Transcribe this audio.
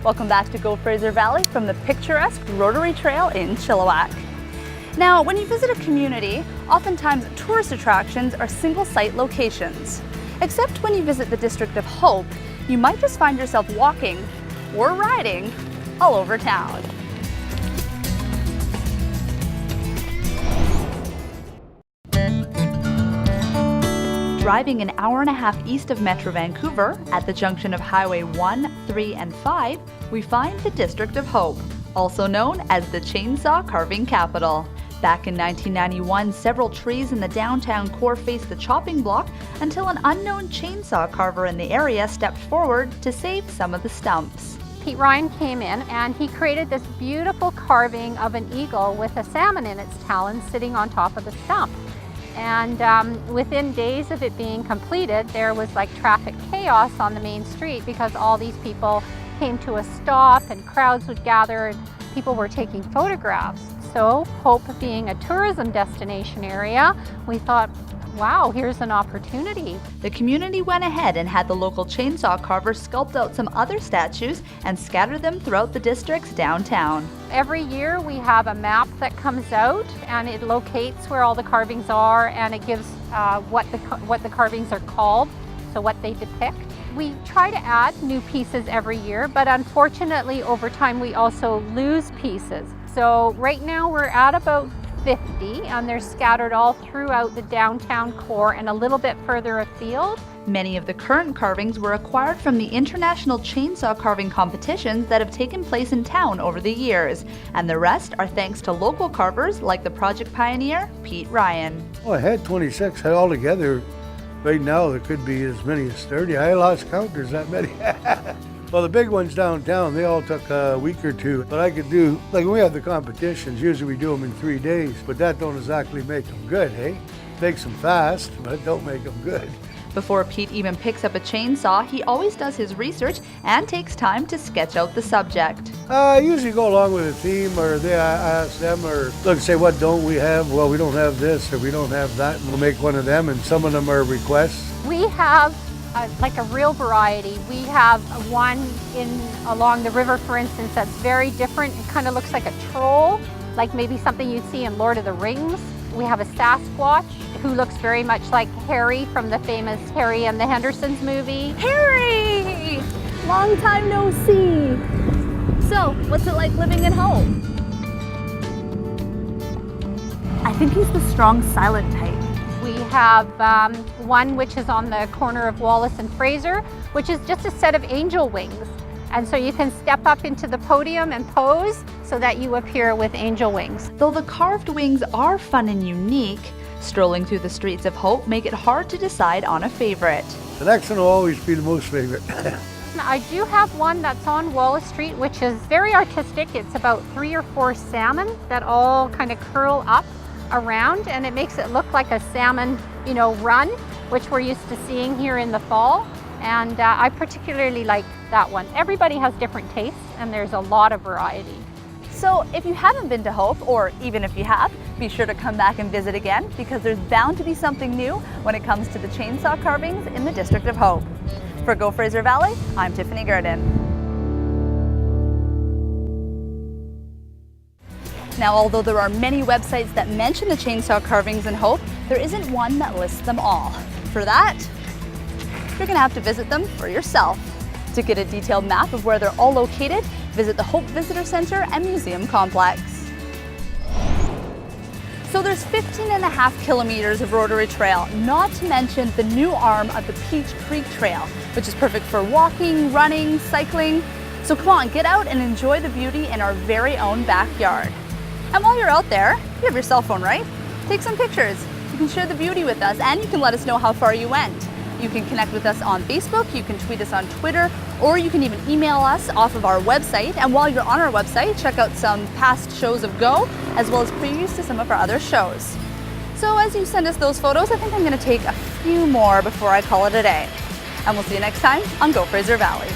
Welcome back to Go Fraser Valley from the picturesque Rotary Trail in Chilliwack. Now, when you visit a community, oftentimes tourist attractions are single-site locations. Except when you visit the District of Hope, you might just find yourself walking or riding all over town. Driving an hour and a half east of Metro Vancouver, at the junction of Highway 1, 3, and 5, we find the District of Hope, also known as the Chainsaw Carving Capital. Back in 1991, several trees in the downtown core faced the chopping block until an unknown chainsaw carver in the area stepped forward to save some of the stumps. Pete Ryan came in and he created this beautiful carving of an eagle with a salmon in its talons sitting on top of the stump. And within days of it being completed, there was like traffic chaos on the main street because all these people came to a stop and crowds would gather and people were taking photographs. So Hope being a tourism destination area, we thought, wow, here's an opportunity. The community went ahead and had the local chainsaw carver sculpt out some other statues and scatter them throughout the district's downtown. Every year we have a map that comes out and it locates where all the carvings are and it gives what the carvings are called, so what they depict. We try to add new pieces every year, but unfortunately over time we also lose pieces. So right now we're at about 50 and they're scattered all throughout the downtown core and a little bit further afield. Many of the current carvings were acquired from the international chainsaw carving competitions that have taken place in town over the years, and the rest are thanks to local carvers like the project pioneer, Pete Ryan. Well, I had 26 altogether. Right now there could be as many as 30. I lost count, there's that many. Well, the big ones downtown, they all took a week or two. But I could do, like when we have the competitions, usually we do them in 3 days. But that don't exactly make them good, hey? Makes them fast, but it don't make them good. Before Pete even picks up a chainsaw, he always does his research and takes time to sketch out the subject. I usually go along with a theme, or I ask them, or look, say, what don't we have? Well, we don't have this, or we don't have that, and we'll make one of them, and some of them are requests. We have like a real variety. We have one along the river, for instance, that's very different. It kind of looks like a troll, like maybe something you'd see in Lord of the Rings. We have a Sasquatch who looks very much like Harry from the famous Harry and the Hendersons movie. Harry! Long time no see. So, what's it like living at home? I think he's the strong, silent type. We have one which is on the corner of Wallace and Fraser, which is just a set of angel wings. And so you can step up into the podium and pose so that you appear with angel wings. Though the carved wings are fun and unique, strolling through the streets of Hope make it hard to decide on a favorite. The next one will always be the most favorite. I do have one that's on Wallace Street, which is very artistic. It's about 3 or 4 salmon that all kind of curl up around, and it makes it look like a salmon, run, which we're used to seeing here in the fall. And I particularly like that one. Everybody has different tastes, and there's a lot of variety. So if you haven't been to Hope, or even if you have, be sure to come back and visit again, because there's bound to be something new when it comes to the chainsaw carvings in the District of Hope. For Go Fraser Valley, I'm Tiffany Gurdon. Now, although there are many websites that mention the chainsaw carvings in Hope, there isn't one that lists them all. For that, you're gonna have to visit them for yourself. To get a detailed map of where they're all located, visit the Hope Visitor Center and Museum Complex. So there's 15.5 kilometers of Rotary Trail, not to mention the new arm of the Peach Creek Trail, which is perfect for walking, running, cycling. So come on, get out and enjoy the beauty in our very own backyard. And while you're out there, you have your cell phone, right? Take some pictures. You can share the beauty with us, and you can let us know how far you went. You can connect with us on Facebook, you can tweet us on Twitter, or you can even email us off of our website. And while you're on our website, check out some past shows of Go, as well as previews to some of our other shows. So as you send us those photos, I think I'm gonna take a few more before I call it a day. And we'll see you next time on Go Fraser Valley.